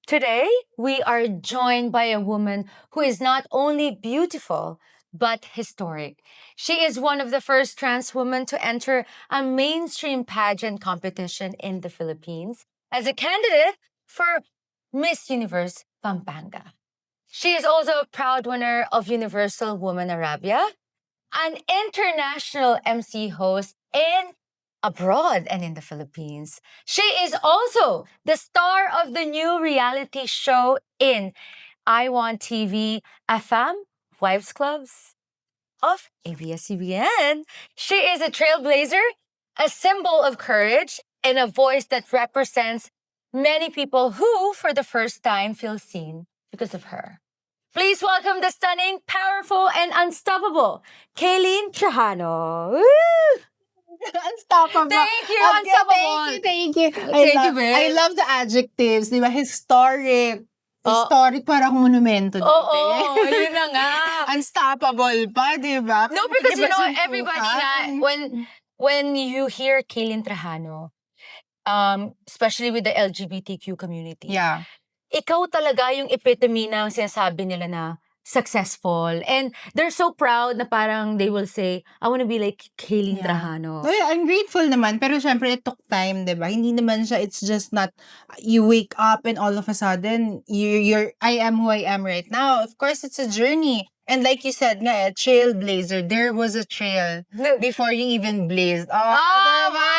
Today, we are joined by a woman who is not only beautiful, but historic. She is one of the first trans women to enter a mainstream pageant competition in the Philippines as a candidate for Miss Universe Pampanga. She is also a proud winner of Universal Woman Arabia, an international MC host in abroad and in the Philippines. She is also the star of the new reality show in I Want TV FM Wives Clubs of ABS-CBN. She is a trailblazer, a symbol of courage, and a voice that represents many people who, for the first time, feel seen because of her. Please welcome the stunning, powerful, and unstoppable Kayleen Trajano. Woo! Unstoppable. Thank you, Okay, unstoppable. Thank you. Thank you, babe. I love the adjectives, di ba? Historic. Oh. Historic, parang monumento. Oo, yun na nga. Unstoppable pa, di ba? No, because Di you ba know, suntukan? everybody na, when you hear Kayleen Trajano, especially with the LGBTQ community, Yeah. ikaw talaga yung epitome ng sinasabi nila na successful. And they're so proud na parang they will say, I want to be like Kayleen Trajano. Oh, yeah, I'm grateful naman. Pero syempre, it took time, di ba? Hindi naman siya, it's just not, you wake up and all of a sudden, I am who I am right now. Of course, it's a journey. And like you said nga, trailblazer, there was a trail before you even blazed. Oh, diba?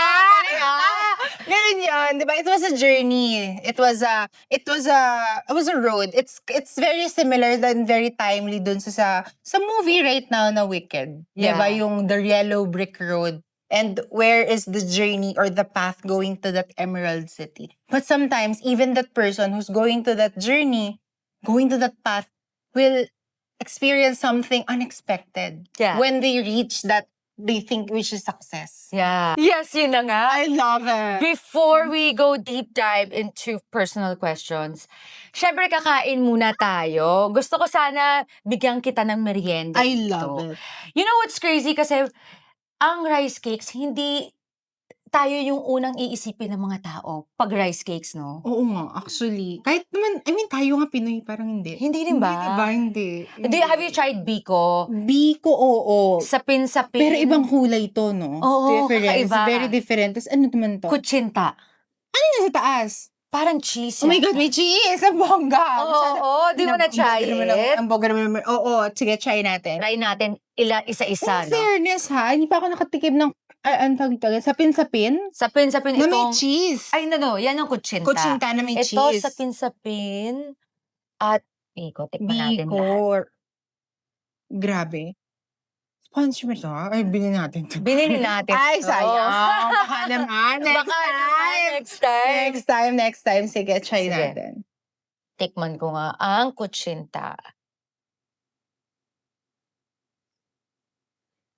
Ganun yun, di ba? It was a journey. It was a road. It's very similar and very timely dun sa movie right now na Wicked. Yeah. Di ba? Yung the yellow brick road. And where is the journey or the path going to that Emerald City? But sometimes, even that person who's going to that journey, going to that path, will experience something unexpected. Yeah. When they reach that they think which is success. Yeah. Yes, yun na nga. I love it. Before we go deep dive into personal questions, syempre kakain muna tayo. Gusto ko sana bigyan kita ng merienda. I love it. You know what's crazy? Kasi ang rice cakes, hindi tayo yung unang iisipin ng mga tao pag rice cakes, no? Oo nga, actually. Kahit naman, I mean, tayo nga Pinoy, parang hindi. Hindi rin ba? Hindi, diba? Hindi. Have you tried biko? Biko, oo. Sapin-sapin. Pero ibang kulay to, no? Oo, different. kakaiba. It's very different. Tapos ano naman to? Kutsinta. Ano yung nasa taas? Parang cheese. Oh my God, may cheese! Ang bongga! Oo, di mo na-try it? Ang bongga naman. Oo, sige, try natin. Try natin isa-isa, In fairness ha, hindi pa ako nakatikim ng, ano tawag, sapin-sapin? Sapin-sapin Na itong... may cheese. Ay, no, yan ang kutsinta. Kutsinta na may Ito, cheese. sapin-sapin at biko. Tikman natin lahat. Biko. Grabe. Sponsor mo to? Ay, bilhin natin to. Binili natin. Ay, to. sayang. Baka naman. Next time. Sige, try Sige. natin. Tikman ko nga ang kutsinta.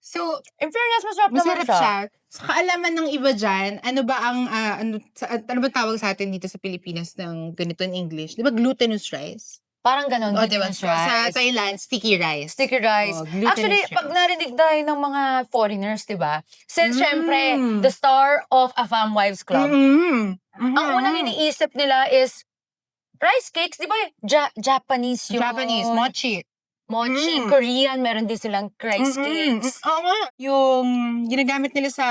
So, In fairness, masarap naman masarap siya. Sa kaalaman ng iba dyan, ano ba ang, ano ba tawag sa atin dito sa Pilipinas ng ganito in English? Di ba glutinous rice? Parang ganon. O, diba? glutinous Sa rice. Thailand, sticky rice. Sticky rice. Oh, glutinous Actually, rice. pag narinig tayo ng mga foreigners, di ba? Since, syempre, Mm. the star of AFAM Wives Club, ang unang iniisip nila is rice cakes, di ba? Japanese yung... Japanese, mochi. Mochi. Mm. Korean, meron din silang rice cakes. Oo nga. Yung ginagamit nila sa,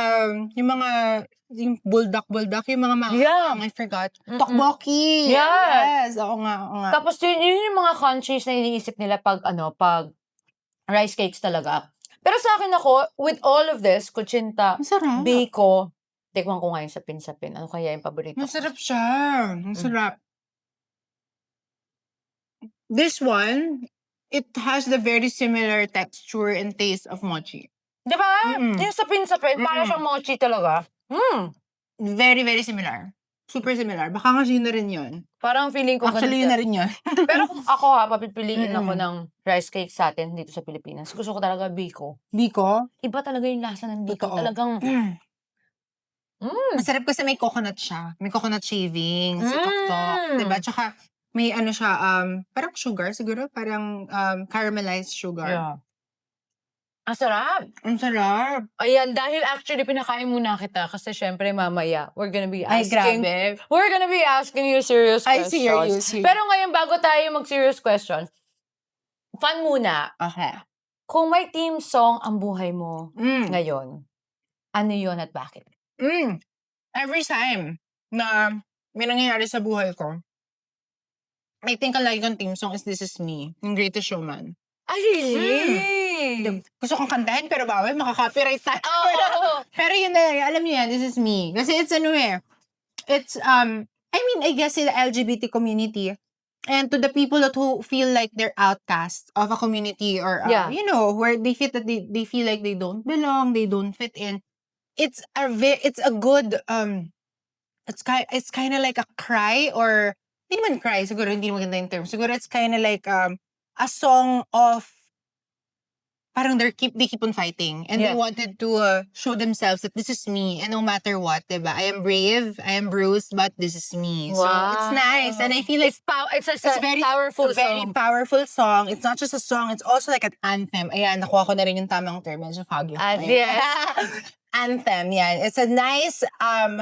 yung buldak, yung mga Yeah. I forgot. Tteokbokki. Yeah. Yes. Oo nga. Tapos yun yung mga countries na iniisip nila pag rice cakes talaga. Pero sa akin ako, with all of this, kutsinta, Masarap. biko, tikman ko nga yung sapin-sapin. Ano kaya yung paborito ko? Masarap siya. Masarap. This one, it has the very similar texture and taste of mochi. Di ba? Mm-mm. Yung sapin-sapin, para siyang mochi talaga. Very, very similar. Super similar. Baka nga yun na rin yun. Parang feeling ko Actually, yun na rin yun. Pero kung ako papipiliin ako ng rice cake sa atin dito sa Pilipinas, gusto ko talaga biko. Biko? Iba talaga yung lasa ng biko. Totoo. Talagang, Masarap kasi may coconut siya. May coconut shavings, Mm. tok-tok, diba? Tsaka may ano siya, parang sugar siguro, parang caramelized sugar. yeah. Ang sarap. Ang sarap. Ayan, dahil actually pinakain muna kita kasi syempre mamaya we're gonna be Ay, asking grabe. you serious Ay, questions. serious. Pero ngayon, bago tayo mag-serious questions, fun muna. Okay. Kung may theme song ang buhay mo Mm. ngayon, ano yun at bakit? Every time na may nangyayari sa buhay ko, I think ang lagi kong theme song is This Is Me, yung Greatest Showman. Ay, really? Gusto kong kantahin pero bawal, makaka-copyright tayo. Oo. Pero yun na, alam niyo yan, This Is Me. Kasi it's it's, I mean, I guess in the LGBT community, and to the people who feel like they're outcasts of a community or, Yeah. you know, where they feel that they feel like they don't belong, they don't fit in. It's a good, it's kind of like a cry or, hindi naman cry, siguro hindi maganda yung term. Siguro it's kind of like, a song of, parang they keep on fighting. And they Yeah. wanted to show themselves that this is me. And no matter what, diba? I am brave, I am bruised, but this is me. So it's nice. And I feel like It's a very powerful very song. powerful song. It's not just a song, it's also like an anthem. Ayan, nakuha ko na rin yung tamang term. Medyo foggy. Yes. Anthem, yan. It's a nice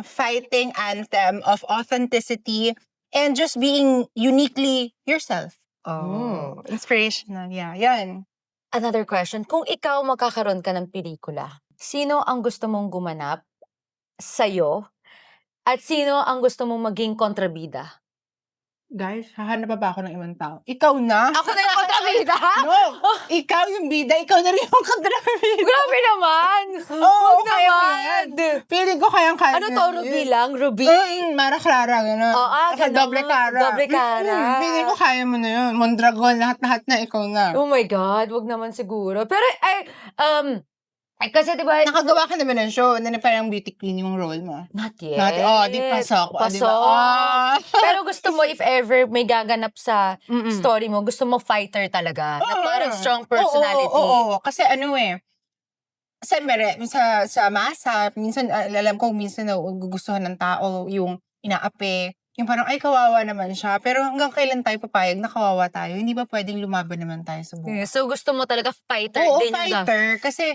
fighting anthem of authenticity and just being uniquely yourself. Oh, inspirational. Yeah, yan. Another question, kung ikaw magkakaroon ka ng pelikula, sino ang gusto mong gumanap sa'yo at sino ang gusto mong maging kontrabida? Guys, hahanap pa ba ako ng ibang tao? Ikaw na? Ako na yung kontrabida? No! Ikaw yung bida, ikaw na rin yung kontrabida. Grabe naman! Oo, Huwag kaya mo naman! yan. Feeling ko kayang-kaya. Ano to, Ruby lang? Ruby? Mara Clara, gano'n. Ganon. Doble cara. Doble cara. Feeling ko kaya mo na yun. Mondragon, lahat-lahat na ikaw na. Oh my God, wag naman siguro. Pero, kasi diba, Nakagawa ka naman ng show, na parang beauty queen yung role mo. not yet. Di pasok. Pasok. Diba? Pero gusto mo, if ever may gaganap sa story mo, gusto mo fighter talaga. Na parang strong personality. Oo. Kasi siyempre, sa masa, minsan, alam ko, minsan nagugustuhan ng tao yung inaapi. Yung parang, ay, kawawa naman siya. Pero hanggang kailan tayo papayag na kawawa tayo? Hindi ba pwedeng lumaban naman tayo sa buhay? So, gusto mo talaga fighter Oo, din. fighter. Kasi,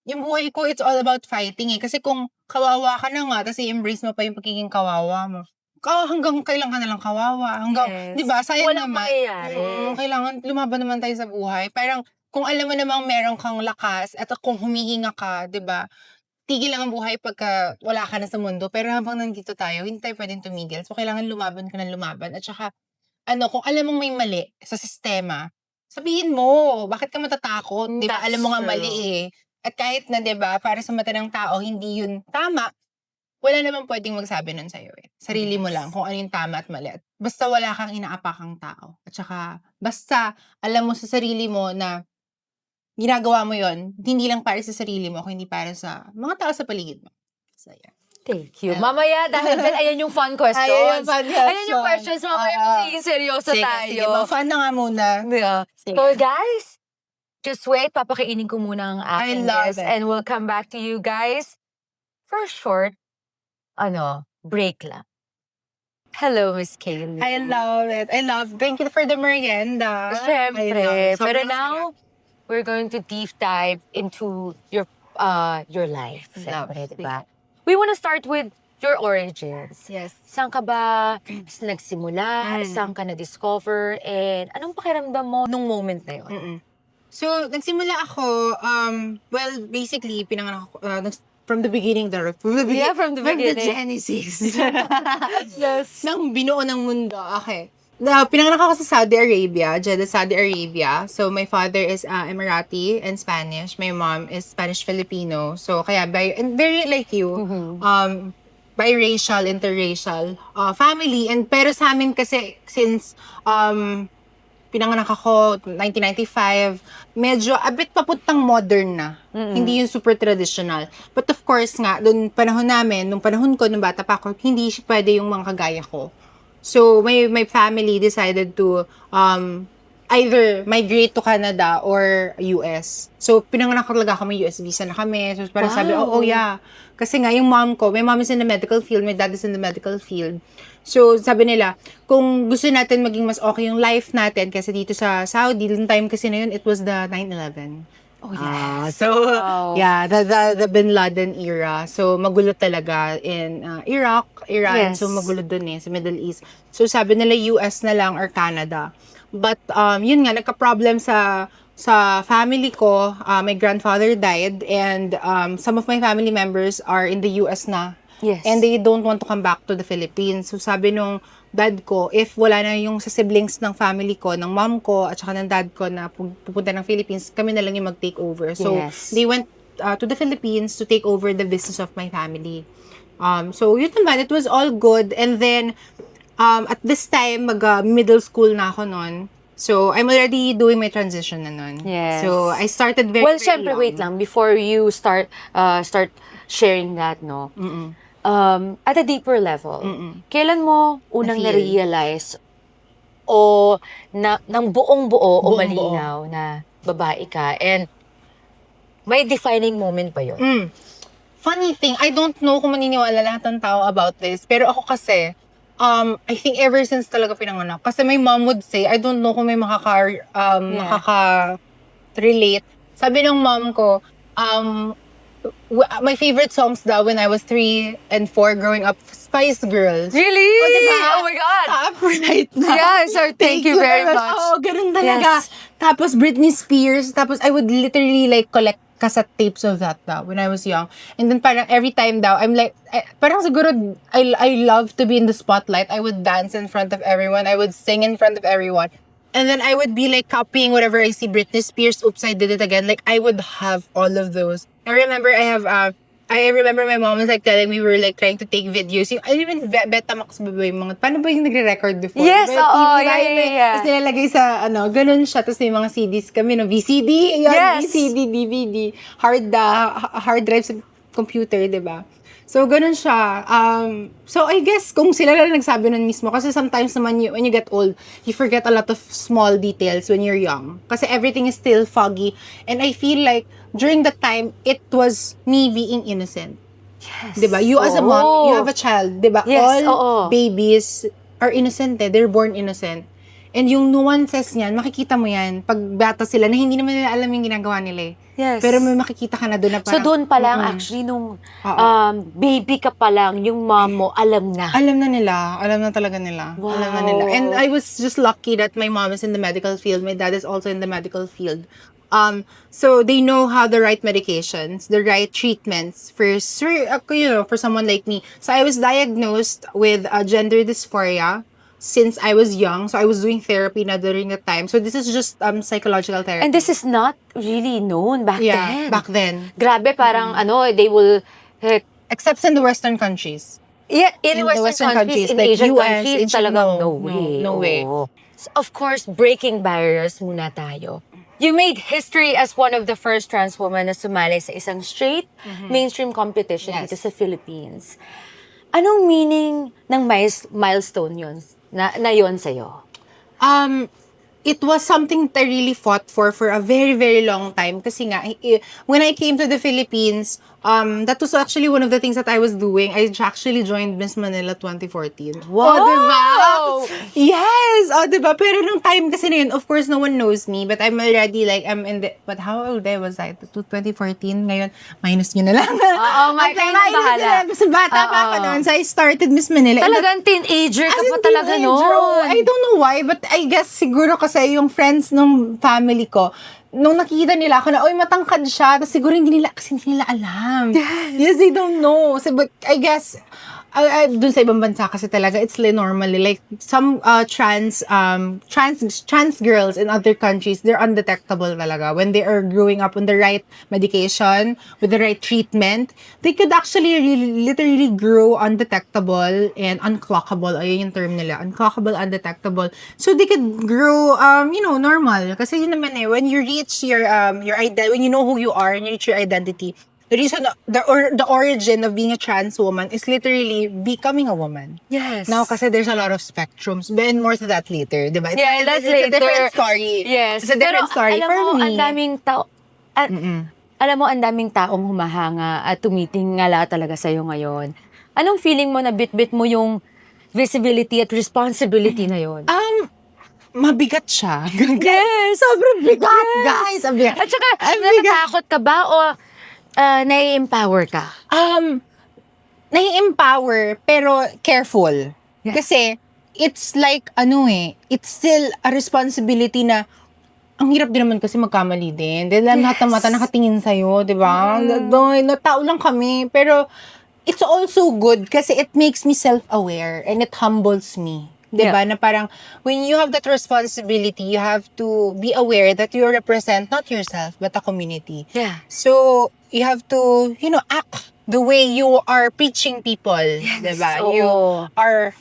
yung buhay ko, it's all about fighting eh. Kasi kung kawawa ka na nga, tapos i-embrace mo pa yung pagiging kawawa mo. Hanggang kailan ka na lang kawawa. Yes. Di ba? Sayang Walang naman. mangyayari. Kailangan lumaban naman tayo sa buhay. Parang, kung alam mo namang meron kang lakas, at kung humihinga ka, di ba? Tigil lang ang buhay pagka wala ka na sa mundo. Pero habang nandito tayo, hindi tayo pwedeng tumigil. So, kailangan lumaban ka na lumaban. At saka, kung alam mong may mali sa sistema, sabihin mo, bakit ka matatakot? Di ba? That's Alam mo nga true. mali eh. At kahit na, di ba, para sa mata ng tao, hindi yun tama, wala naman pwedeng magsabi nun sa'yo eh. Sarili mo lang kung ano yung tama at mali. At basta wala kang inaapakang tao. At saka, basta alam mo sa sarili mo na ginagawa mo yon hindi lang para sa sarili mo, kundi para sa mga tao sa paligid mo. So, yeah. Thank you. Mamaya, dahil dyan, ayan yung fun questions. Ayan yung questions. Mamaya, magiging seryoso tayo. Sige, mag-fun na nga muna. Yeah. Sige. So, guys, just wait. Papakainin ko muna ang aking love guest. it. And we'll come back to you guys for a short, break lang. Hello, Miss Kaylee. I love it. Thank you for the merienda. Siyempre. Pero Sobrang now, we're going to deep dive into your life. Siyempre, Love. diba? We want to start with your origins. Yes. Saan ka ba nagsimula? Saan ka na-discover? And anong pakiramdam mo nung moment na yun? So, nagsimula ako, well, basically, pinanganak ako, from the beginning, from the beginning. Genesis. Yes. Nang binuo ng mundo. Okay. Pinanganak ako sa Saudi Arabia, Jeddah, Saudi Arabia. So, my father is Emirati and Spanish. My mom is Spanish-Filipino. So, kaya, and very like you, biracial, interracial family. Pero sa amin kasi, since pinanganak ako 1995, medyo a bit papuntang modern na. Hindi yung super traditional. But of course nga, nung panahon ko, nung bata pa ako, hindi siya pwede yung mga kagaya ko. So, my family decided to either migrate to Canada or US. So, pinanganak talaga kami, US visa na kami. So, parang sabi, oh yeah. Kasi nga, yung mom ko, my mom is in the medical field, my dad is in the medical field. So, sabi nila, kung gusto natin maging mas okay yung life natin, kasi dito sa Saudi, yung time kasi na yun, it was the 9/11. Oh, yes. So, Wow. yeah, the Bin Laden era. So, magulo talaga in Iraq, Iran. So, Yes. magulo dun sa Middle East. So, sabi nila US na lang or Canada. But, yun nga, nagka-problem sa family ko. My grandfather died and some of my family members are in the US na. Yes. And they don't want to come back to the Philippines. So, sabi nung dad ko, if wala na yung sa siblings ng family ko, ng mom ko, at saka ng dad ko na pupunta ng Philippines, kami na lang yung mag-take over. So, Yes. they went to the Philippines to take over the business of my family. So, yun naman, it was all good. And then, at this time, middle school na ako noon. So, I'm already doing my transition na nun. Yes. So, I started very, Well, very syempre, young. wait lang. Before you start sharing that, no? Mm-mm. At a deeper level, Mm-mm. kailan mo unang Na-feel? na-realize o ng buong-buo o Buong-buo. malinaw na babae ka? And may defining moment ba yun? Funny thing, I don't know kung maniniwala lahat ng tao about this, pero ako kasi, I think ever since talaga pinanganak. Kasi my mom would say, I don't know kung may makaka-relate. Sabi ng mom ko, my favorite songs daw when I was 3 and 4 growing up, Spice Girls. Really? Oh, diba? Oh my God! Stop right now. Yeah, sir, thank you very much. Oo, ganun talaga. Yes. Tapos Britney Spears. Tapos I would literally like collect cassette tapes of that daw when I was young. And then parang every time daw, I'm like, parang siguro, I love to be in the spotlight. I would dance in front of everyone. I would sing in front of everyone. And then I would be like copying whatever I see Britney Spears. Oops, I did it again. Like I would have all of those. I remember I remember my mom was like telling me we were like trying to take videos. Yung, I even Betamax ba yung mga, paano ba yung nagre-record before? Yes, But oo, TV, yeah. Tapos nilalagay sa, ganun siya. Tapos may mga CDs kami, no? VCD, yan, Yes. VCD, DVD, hard drive sa computer, di ba? So, ganun siya. So, I guess, kung sila lang nagsabi nun mismo, kasi sometimes naman, when you get old, you forget a lot of small details when you're young. Kasi everything is still foggy. And I feel like, during that time, it was me being innocent. Yes. Diba? You as a mom, you have a child. Diba? Yes, All oo. babies are innocent eh. They're born innocent. And yung nuances niyan, makikita mo yan pag bata sila na hindi naman nila alam yung ginagawa nila eh. Yes. Pero may makikita ka na doon na So parang... doon pa lang, actually, nung Oo. baby ka pa lang, yung mom mo, alam na. Alam na nila. Alam na talaga nila. Wow. Alam na nila. And I was just lucky that my mom is in the medical field. My dad is also in the medical field. So they know how the right medications, the right treatments for someone like me. So I was diagnosed with gender dysphoria since I was young. So I was doing therapy na during that time. So this is just psychological therapy. And this is not really known back then. Back then. Grabe, parang they will... Except in the Western countries. Yeah, In in, the Western countries, in like Asian US, countries, Asian- talagang no, no way. no way. Oo. So, of course, breaking barriers muna tayo. You made history as one of the first trans women na sumali sa isang straight mainstream competition Yes. dito sa Philippines. Anong meaning ng milestone yun na yun sa'yo? It was something that I really fought for a very, very long time. Kasi nga, when I came to the Philippines, that was actually one of the things that I was doing. I actually joined Miss Manila 2014. Wow! Oh, diba? Yes! Oh, diba? Pero nung time kasi na yun, of course, no one knows me. But I'm already like, but how old I was I? 2014? Ngayon, minus nyo na lang. Oo, may kayo nang bahala. Kasi bata pa ako Oo. noon. So I started Miss Manila. And Talagang teenager ka As pa in talaga teenager, noon. I don't know why, but I guess siguro kasi yung friends ng family ko, nung nakita nila ako na, oy, matangkad siya, tapos siguro hindi nila alam. Yes, they don't know. So, but I guess, dun sa ibang bansa kasi talaga, it's like normally, like, some trans girls in other countries, they're undetectable talaga. When they are growing up on the right medication, with the right treatment, they could actually literally grow undetectable and unclockable. Ayun yung term nila. Unclockable, undetectable. So, they could grow, normal. Kasi yun naman when you reach your identity, when you know who you are and you reach your identity, the reason, the origin of being a trans woman is literally becoming a woman. Yes. Now, kasi there's a lot of spectrums. And more to that later, diba? Yeah, that's it's a different later. story. Yes. It's a different story alam for mo, me. ang daming alam mo, ang daming taong humahanga at tumitingala talaga sa'yo ngayon. Anong feeling mo na bit-bit mo yung visibility at responsibility na yun? mabigat siya. Yes! Sobrang bigat, Yes. guys. Ang bigat. At saka, Ang bigat. natatakot ka ba o nai-empower ka? Nai-empower, pero careful. Yeah. Kasi, it's like, it's still a responsibility na, ang hirap din naman kasi magkamali din. Dahil lahat ng mata nakatingin sa'yo, di ba? Tao lang kami. Pero, it's also good kasi it makes me self-aware and it humbles me. Di ba? Na parang, when you have that responsibility, you have to be aware that you represent not yourself, but a community. Yeah. So, you have to, act the way you are preaching people. Diba? Oo. You are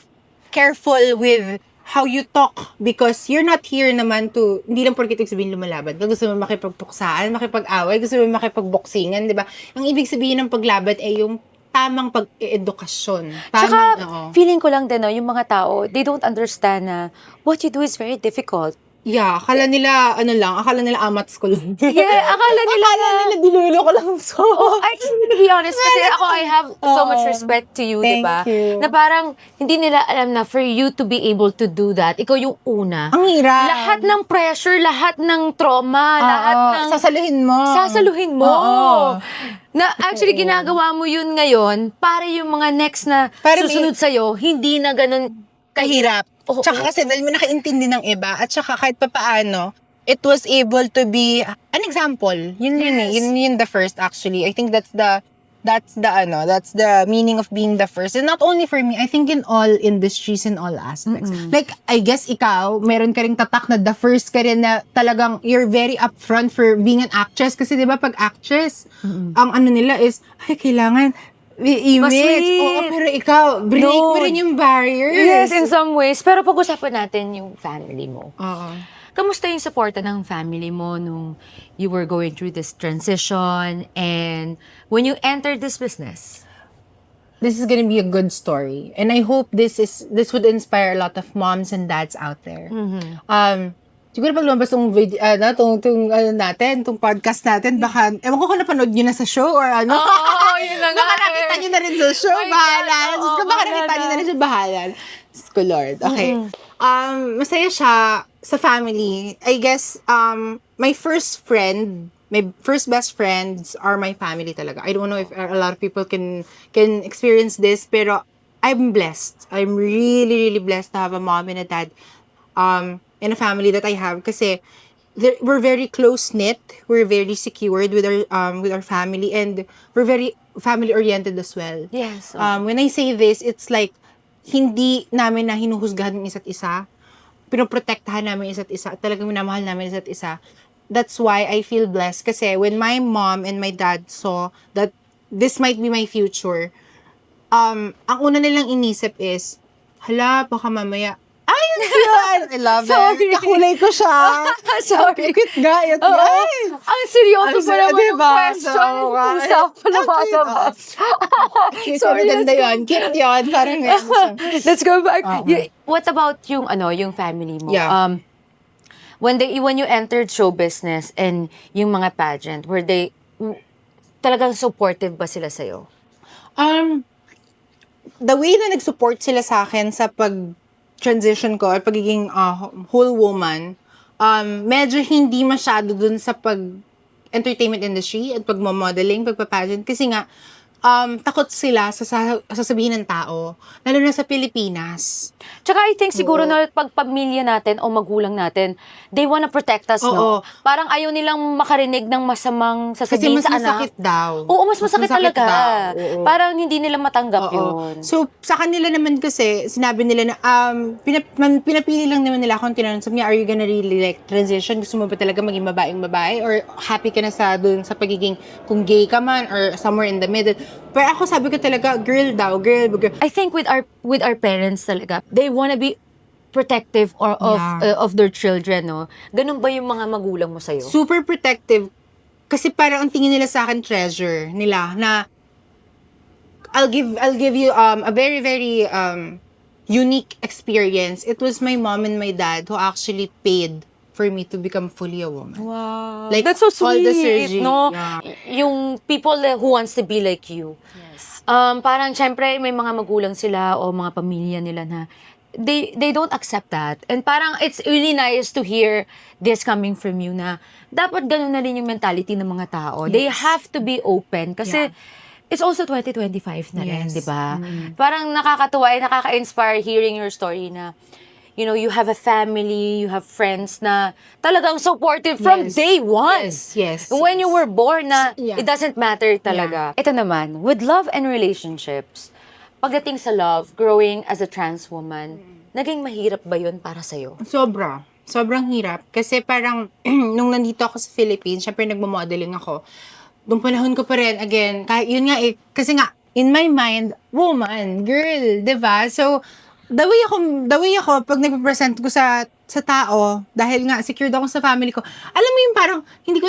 careful with how you talk because you're not here naman to, hindi lang porkit sabihin lumalaban. Gusto mo makipagpuksaan, makipag-away, gusto mo makipagboksingan, diba? Ang ibig sabihin ng paglaban ay yung tamang pag-edukasyon. Tsaka, Oo. feeling ko lang din, yung mga tao, they don't understand na what you do is very difficult. Yeah, akala nila amats ko lang. Yeah, akala nila dinulo ko lang. So, to be honest, kasi ako, I have so much respect to you, Thank diba? you. Na parang, hindi nila alam na for you to be able to do that, ikaw yung una. ang hirap. Lahat ng pressure, lahat ng trauma, lahat ng... Sasaluhin mo. Oo. Na actually, ginagawa mo yun ngayon para yung mga next na Para susunod sa'yo, hindi na ganun Kahirap. Oo. Tsaka kasi dahil mo nakaintindi ng iba at tsaka kahit papaano, it was able to be an example. Yun yun the first actually. I think that's the meaning of being the first. And not only for me, I think in all industries, in all aspects. Like, I guess ikaw, meron ka ring tatak na the first ka rin na talagang you're very upfront for being an actress. Kasi di ba pag actress, ang ano nila is, ay, kailangan image. Mas-sweet. Oo, pero ikaw, break mo rin yung barriers. Yes, in some ways. Pero pag-usapan natin yung family mo. Oo. Kamusta yung suporta ng family mo nung you were going through this transition and when you entered this business? This is gonna be a good story. And I hope this would inspire a lot of moms and dads out there. Siguro pag lumabas tong video, tong podcast natin, baka, ewan ko kung napanood nyo na sa show or ano. Oo, yun na nga. Baka nakita nyo na rin sa show, My God, bahala. oo, Baka nakita nyo na rin sa bahala. Diyos ko, Lord. Okay. Masaya siya sa family. I guess, my first best friends are my family talaga. I don't know if a lot of people can experience this, pero I'm blessed. I'm really, really blessed to have a mom and a dad in a family that I have kasi we're very close-knit, we're very secured with our family, and we're very family-oriented as well. Yes. When I say this, it's like hindi namin na hinuhusgahan ng isa't isa, pinoprotektahan namin isa't isa, talagang minamahal namin isa't isa. That's why I feel blessed kasi when my mom and my dad saw that this might be my future, ang una nilang inisip is, hala, baka mamaya, ay, yun! I love it. Kakulay ko siya. Sorry. Cute guy. Ang seryoso pa naman yung diba? question. Usapan na bata ba? Sorry, ganda yun. Cute yun. Parang Let's go back. What about yung family mo? Yeah. When you entered show business and yung mga pageant, were they talagang supportive ba sila sa'yo? The way na nag-support sila sa akin sa pag-transition ko or pagiging whole woman, medyo hindi masyado dun sa pag-entertainment industry at pag-modeling, pagpa-pageant. Kasi nga, takot sila sa sasabihin ng tao, lalo na sa Pilipinas. Tsaka I think siguro na pag pamilya natin o magulang natin, they wanna protect us, no? Parang ayaw nilang makarinig ng masamang sasabihin sa anak. Kasi mas masakit daw. Oo, mas masakit talaga. Oo. Parang hindi nila matanggap yun. So, sa kanila naman kasi, sinabi nila na, pinapili lang naman nila akong tinanong. Sabi niya, are you gonna really like transition? Gusto mo ba talaga maging babae? Or happy ka na dun sa pagiging, kung gay ka man, or somewhere in the middle? Pero ako sabi ko talaga, girl. I think with our parents talaga, they wanna be protective of their children, no? Ganun ba yung mga magulang mo sa'yo? Super protective. Kasi parang ang tingin nila sa akin treasure nila na I'll give you a very very unique experience. It was my mom and my dad who actually paid for me to become fully a woman. Wow. Like, That's so sweet, all the surgery. no? Yeah. Yung people who wants to be like you. Yes. Parang syempre may mga magulang sila o mga pamilya nila na they don't accept that. And parang it's really nice to hear this coming from you na dapat ganun na rin yung mentality ng mga tao. They Yes. have to be open kasi it's also 2025 na rin, Yes. di ba? Parang nakakatuwa, nakaka-inspire hearing your story na you have a family, you have friends na talagang supportive from Yes. day one. Yes. When you were born na Yeah. it doesn't matter talaga. Ito naman, with love and relationships, pagdating sa love, growing as a trans woman, naging mahirap ba yun para sa'yo? Sobra. Sobrang hirap. Kasi parang, nung nandito ako sa Philippines, syempre nagmo-modeling ako. Nung panahon ko pa rin, again, kahit yun nga kasi nga, in my mind, woman, girl, diba? So, the way ako, pag nagpe-present ko sa tao, dahil nga, secured ako sa family ko, alam mo yung parang, hindi ko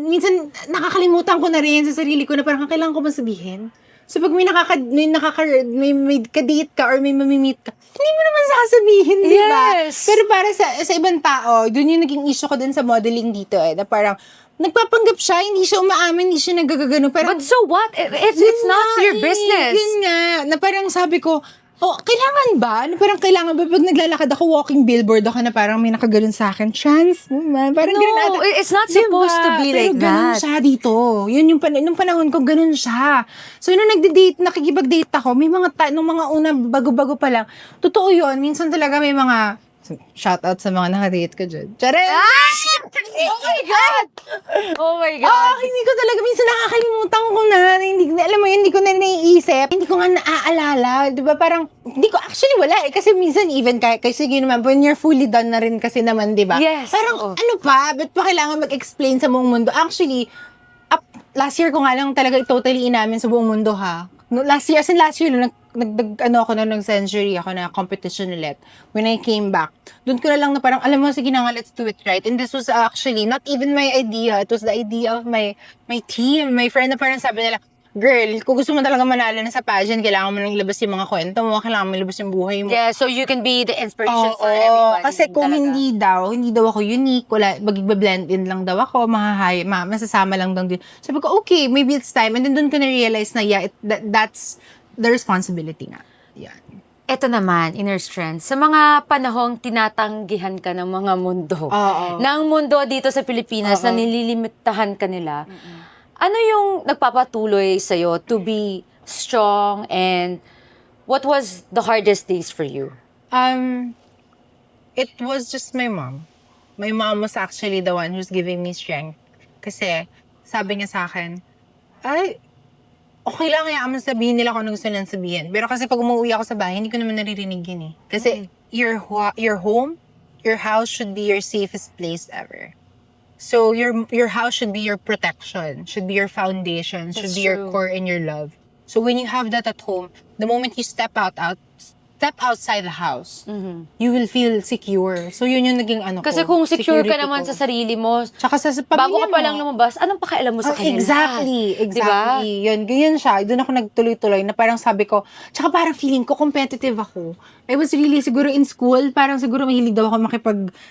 minsan, nakakalimutan ko na rin sa sarili ko na parang kailangan ko ba sabihin? So, pag may ka-date ka or may mamimit ka, hindi mo naman sasabihin, di ba? Yes. Pero para sa ibang tao, dun yung naging issue ko din sa modeling dito na parang, nagpapanggap siya, hindi siya umaamin, hindi siya nagagagano. Parang, But so what? It's not your business. Yun nga, na parang sabi ko, kailangan ba? Na parang kailangan ba pag naglalakad ako, walking billboard ako na parang may nakaganon sa akin, trans woman. Parang No, ganun ata. it's not supposed to be like Pero ganun that. siya dito. Yun yung nung panahon ko, ganun siya. So, nung nakikipag-date ako, may nung mga una, bago-bago pa lang, totoo yun. Minsan talaga may mga, shoutout sa mga nakadate ko dyan. Charis! Oh my God! Oh my God! Hindi ko talaga, minsan nakakalimutan ko na, alam mo yun, hindi ko na naiisip, hindi ko nga naaalala, di ba, parang, hindi ko, actually wala kasi minsan even, kasi yun naman, when you're fully done na rin kasi naman, di ba? Yes, Parang, oo. ano pa, ba't pa kailangan mag-explain sa buong mundo? Actually, last year ko nga lang talaga totally inamin sa buong mundo, ha? No, last year, nag-century ako na competition ulit. When I came back, doon ko na lang na parang, alam mo, sige na nga, let's do it right. And this was actually not even my idea. It was the idea of my team, my friend na parang sabi nila, girl, kung gusto mo talaga manalo na sa pageant, kailangan mo nang ilabas yung mga kwento mo, kailangan mo ilabas yung buhay mo. Yeah, so you can be the inspiration for Oo, everybody. kasi kung talaga. hindi daw ako unique, mag-blend in lang daw ako, masasama lang daw din. Sabi ko, okay, maybe it's time. And then doon ko na-realize na, that's the responsibility nga. Yan. Ito naman, inner strength. Sa mga panahong tinatanggihan ka ng mga mundo, Oo. ng mundo dito sa Pilipinas na nililimitahan ka nila, ano yung nagpapatuloy sa'yo to be strong and what was the hardest days for you? It was just my mom. My mom was actually the one who's giving me strength. Kasi, sabi niya sa akin, ay, okay lang kaya mo sabihin nila kung ano gusto nilang sabihin. Pero kasi pag umuwi ako sa bahay, hindi ko naman naririnig yun eh. Kasi, your home, your house should be your safest place ever. So, your house should be your protection, should be your foundation, should That's be your true. core and your love. So, when you have that at home, the moment you step outside the house, you will feel secure. So, yun yung naging ano Kasi ko, kung secure ka security naman ko. sa sarili mo, Tsaka sa pamilya bago ka pa mo. lang lumabas, anong pakialam mo sa kanila? Exactly. Diba? Yun, ganyan siya. Doon ako nagtuloy-tuloy na parang sabi ko, tsaka parang feeling ko competitive ako. I was really, siguro in school, parang siguro mahilig daw ako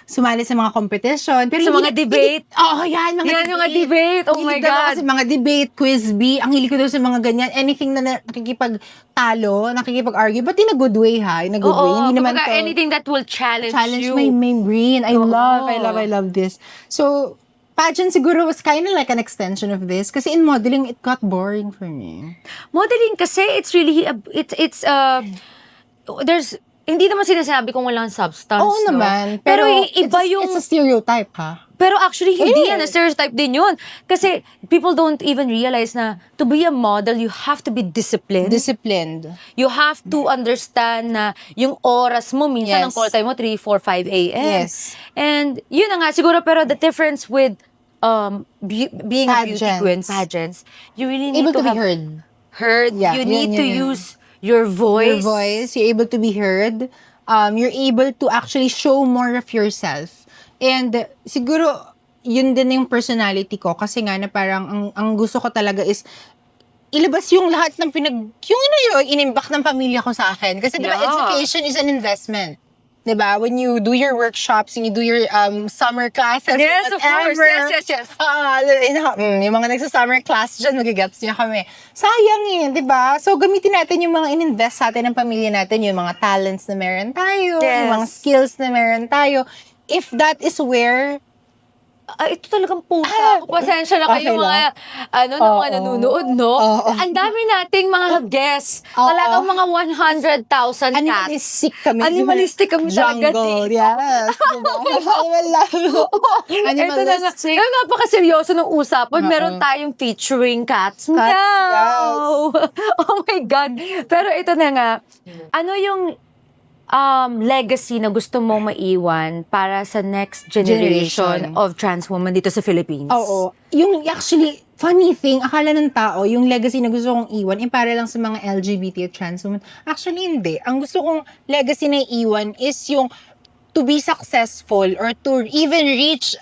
sumali sa mga competition. Pero Sa mga debate? Yan, Mga debate. Oh my Hilig daw ako God. sa mga debate, quiz bee. Ang hilig ko daw sa mga ganyan. Anything na nakikipag-talo, nakikipag-argue. But in a good way, ha? In a good way. Hindi naman kumbaga, to anything that will challenge you. my brain. I Oo. love this. So, pageant siguro was kind of like an extension of this. Kasi in modeling, it got boring for me. Modeling kasi, it's really, there's, hindi naman sinasabi kung walang substance, Oo no? naman. Pero iba yung, It's a stereotype, ha? pero actually, hindi Yes. yan, a stereotype din yun. Kasi, people don't even realize na, to be a model, you have to be disciplined. Disciplined. You have to understand na yung oras mo, minsan Yes. ang call time mo, 3, 4, 5 a.m. Yes. And yun na nga, siguro, pero the difference with being a beauty Pageants. queen, pageants, you really need Able to to be have heard. Yeah, you yun, need yun, to yun. use your voice. Your voice, you're able to be heard. You're able to actually show more of yourself. And siguro, yun din yung personality ko. Kasi nga na parang, ang gusto ko talaga is, ilabas yung lahat ng inimbak ng pamilya ko sa akin. Kasi diba, Yeah. education is an investment. 'Diba? When you do your workshops, when you do your summer classes, Yes, of course. whatever. Yes. Yung mga nagsa-summer class dyan, magigets niya kami. Sayang 'di ba? So, gamitin natin yung mga in-invest sa atin ng pamilya natin, yung mga talents na meron tayo, yung mga Yes. skills na meron tayo. If that is where Ay, ito talagang pusa ako. Pasensya na kayo Okay mga, lang. ng mga Oo. nanonood, no? Oo. Ang dami nating mga guests. Oo. Talagang mga 100,000 cats. animalistic kami. Animalistic kami talaga Jungle, dito. yes. Wala. Ito na nga. Animalistic. Yung napakaseryoso ng usapan. Oo. Meron tayong featuring cats. Cats, Meow! Oh my God. Pero ito na nga. Ano yung legacy na gusto mong maiwan para sa next generation Generation. of trans women dito sa Philippines? Oo. Yung actually, funny thing, akala ng tao, yung legacy na gusto kong iwan, para lang sa mga LGBT at trans women. Actually, hindi. Ang gusto kong legacy na iwan is yung to be successful or to even reach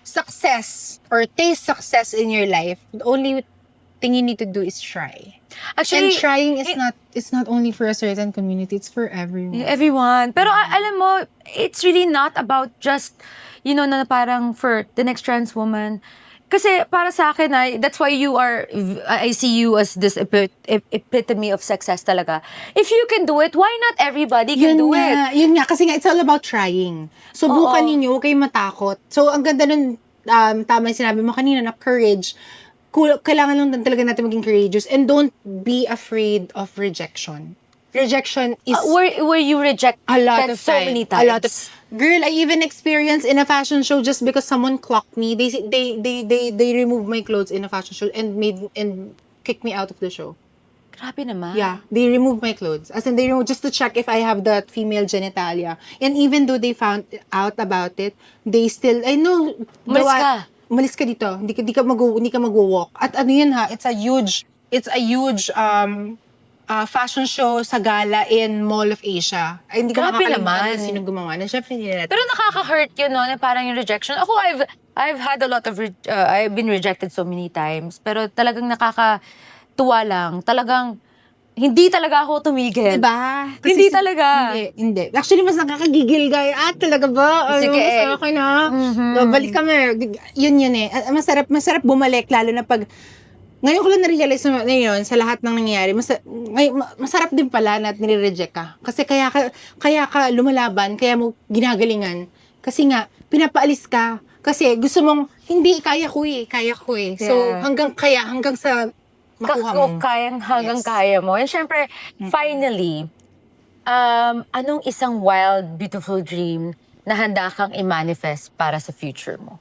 success or taste success in your life. The only thing you need to do is try. Actually, And trying is not only for a certain community, it's for everyone. everyone. Pero alam mo, it's really not about just, na parang for the next trans woman. Kasi para sa akin, that's why I see you as this epitome of success talaga. If you can do it, why not everybody can do it? Yun nga, kasi nga, it's all about trying. Subukan Oo. ninyo, huwag kayong matakot. So, ang ganda nun, tama yung sinabi mo kanina na courage. Kailangan lang talaga natin maging courageous and don't be afraid of rejection. Rejection is Were you rejected a lot of so time. many times? A lot of girl, I even experienced in a fashion show just because someone clocked me. They removed my clothes in a fashion show and kicked me out of the show. Grabe naman. Yeah, they removed my clothes. As in, they removed just to check if I have that female genitalia. And even though they found out about it, they still, I know. Umalis ka dito. Hindi ka mag-walk. At ano yun ha, it's a huge fashion show sa gala in Mall of Asia. Ay, hindi ko Grabe makakalimutan naman. kung sino gumawa. Siyempre, hindi natin. Pero nakaka-hurt yun, no? Na parang yung rejection. Ako, I've had a lot of, I've been rejected so many times. Pero talagang nakakatuwa lang. Talagang, hindi talaga ako tumigil. Diba? Hindi talaga. Hindi. Actually, mas nakakagigil guy. Talaga ba? Sige, Sa akin ha. Balik kami. Yun eh. Masarap bumalik. Lalo na pag, ngayon ko lang na-realize na yun, sa lahat ng nangyayari, masarap din pala na nire-reject ka. Kasi kaya ka lumalaban, kaya mo ginagalingan. Kasi nga, pinapaalis ka. Kasi gusto mong, hindi, kaya ko eh. So, Yeah. hanggang sa makuha mo. Hanggang Yes. kaya mo. And syempre, finally, anong isang wild, beautiful dream na handa kang i-manifest para sa future mo?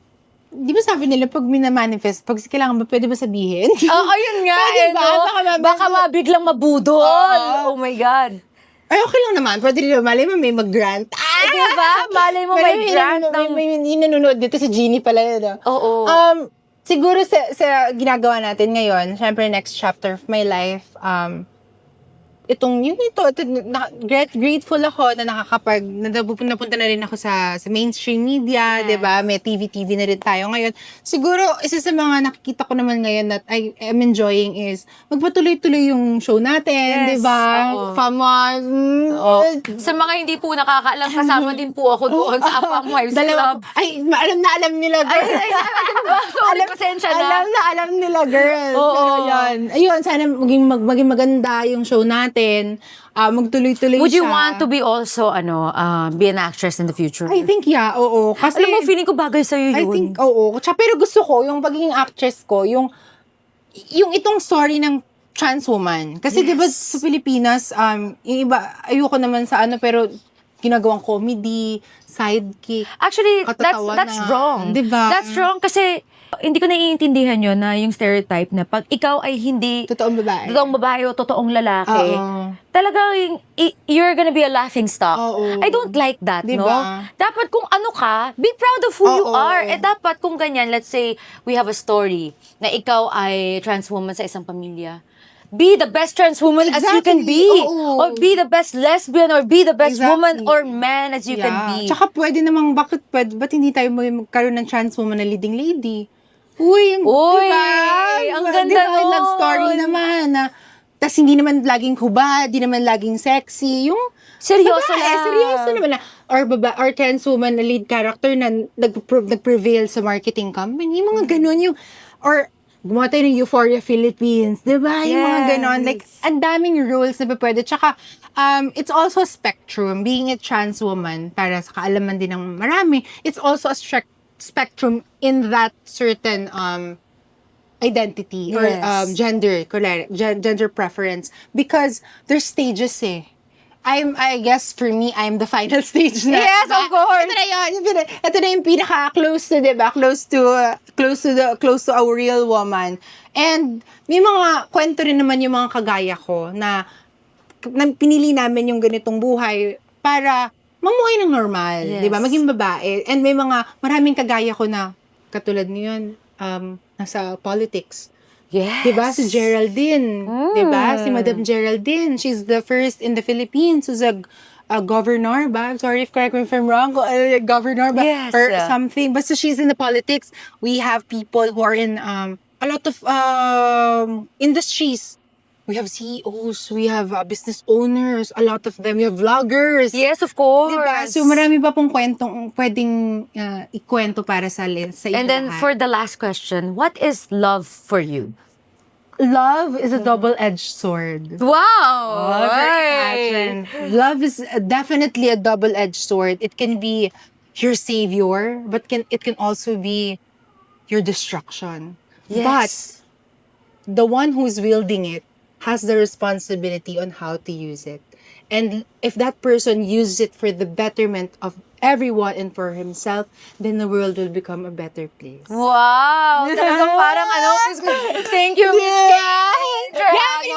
Di ba sabi nila, pag minamanifest, pag kailangan ba, pwede ba sabihin? Ayun nga, Pwede ba? no? Baka mabiglang mabudol. Oo. Oh my God. Ay, okay lang naman. Pwede rin, malay mo may mag-grant. Diba? Malay mo may grant ng... May nanonood dito, si Jeannie pala yun. Oo. Siguro sa ginagawa natin ngayon, syempre next chapter of my life, grateful ako na napunta na rin ako sa mainstream media, Yes. 'di ba? May TV na rin tayo ngayon. Siguro isa sa mga nakikita ko naman ngayon that I am enjoying is magpatuloy-tuloy yung show natin, Yes, 'di ba? oo. Fama. Sa mga hindi po nakakaalam, kasama din po ako doon sa Apam Wives Club. Ay, alam nila, girl. Ay, sorry, pasensya na. Alam nila, girl. Oo. Pero yun. Ayun, sana maging maganda yung show natin. Magtuloy-tuloy Would you siya. want to be also, be an actress in the future? I think, yeah, oo. Kasi, Alam mo, feeling ko bagay sa'yo yun. I think, oo. Pero gusto ko, yung pagiging actress ko, yung itong story ng trans woman. Kasi Yes. di ba sa Pilipinas, yung iba, ayoko naman sa pero ginagawang comedy, sidekick. Actually, that's Katatawanan. wrong. Diba? That's wrong kasi hindi ko naiintindihan yun na yung stereotype na pag ikaw ay hindi Totoong babae. totoong babae o totoong lalaki, Oo. talagang you're gonna be a laughing stock. Oo. I don't like that, Diba? no? Dapat kung ano ka, be proud of who you Oo. are. Dapat kung ganyan, let's say, we have a story na ikaw ay trans woman sa isang pamilya. Be the best trans woman as you can be. Exactly. Oo. Or be the best lesbian or be the best Exactly. woman or man as you can be. Tsaka pwede namang, ba't hindi tayo magkaroon ng trans woman na leading lady? Uy, diba? ang ganda Diba? nun. Love story naman. Tas hindi naman laging hubad, hindi naman laging sexy. Yung Seryoso Babae, lang. seryoso naman na. Or trans woman na lead character na nag-prevail sa marketing company. Yung mga ganun yung, or gumawa tayo ng Euphoria Philippines, di ba? Yung mga ganon. Like, Yes. ang daming rules na pwede. Tsaka, it's also a spectrum. Being a trans woman, para sa kaalaman din ng marami, it's also a spectrum in that certain identity or Yes. gender, correct, gender preference. Because there's stages eh. I guess for me, I'm the final stage na. Yes, diba? of course. Ito na yun. Ito na yung pinaka-close to, diba? Close to a real woman. And may mga kwento rin naman yung mga kagaya ko na pinili namin yung ganitong buhay para mamuhay ng normal, Yes. 'di ba? Maging babae. And may maraming kagaya ko na katulad niyon, nasa politics. Yes. 'Di ba? Si Geraldine, 'di ba? Si Madam Geraldine, she's the first in the Philippines who's a governor ba? Sorry if correct me if I'm wrong. Governor ba? Yes. Or something. Basta she's in the politics. We have people who are in a lot of industries. We have CEOs, we have business owners, a lot of them. We have vloggers. Yes, of course. Diba? So marami pa pong kwentong pwedeng ikwento para sa inyo And then lahat. for the last question, what is love for you? Love is a double-edged sword. Wow! Very passion. Love is definitely a double-edged sword. It can be your savior, but it can also be your destruction. But Yes. the one who's wielding it has the responsibility on how to use it. And if that person uses it for the betterment of everyone and for himself, then the world will become a better place. Wow! Talagang parang thank you, Miss Kaylee Trujano.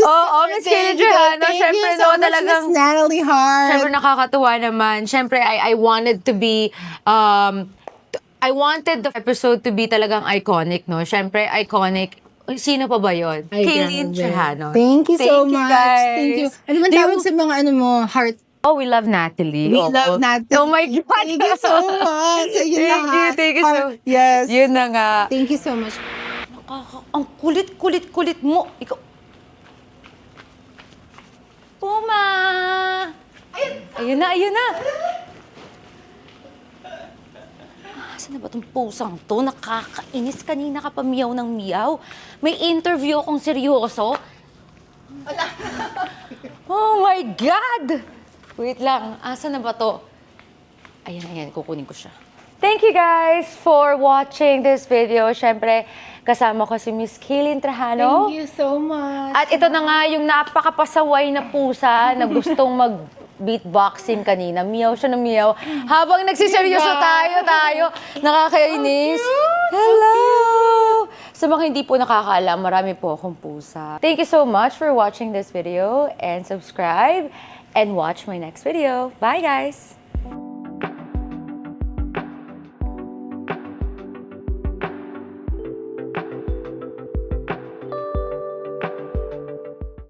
Oo, Miss Kaylee Trujano. Siyempre, no, talagang Miss Natalie Hart. Siyempre nakakatuwa naman. Siyempre, I wanted to be, I wanted the episode to be talagang iconic, no? Siyempre, iconic. Sino pa ba yun? Ay, Kaylee grabe. Trujano. Thank you so much. guys. Thank you. Ano man Do tawag you- sa mga heart? Oh, we love Natalie. We Oo. love Natalie. Oh my God. Thank you so much. Ayun Thank you so much. Yes. Yun na nga. Thank you so much. Ang kulit mo. Ikaw. Puma! Ayun na. Saan na ba itong pusang to? Nakakainis, kanina ka pa miyaw ng miyaw. May interview akong seryoso. Oh my God! Wait lang, asan na ba to? Ayan, kukunin ko siya. Thank you guys for watching this video. Siyempre, kasama ko si Miss Kaylee Trujano. Thank you so much. At ito na nga yung napakapasaway na pusa na gustong mag-beatboxing kanina. Miyaw siya ng miyaw. Habang nagsiseryoso tayo. Nakakainis. Hello! Sa mga hindi po nakakaalam, marami po akong pusa. Thank you so much for watching this video and subscribe and watch my next video. Bye guys!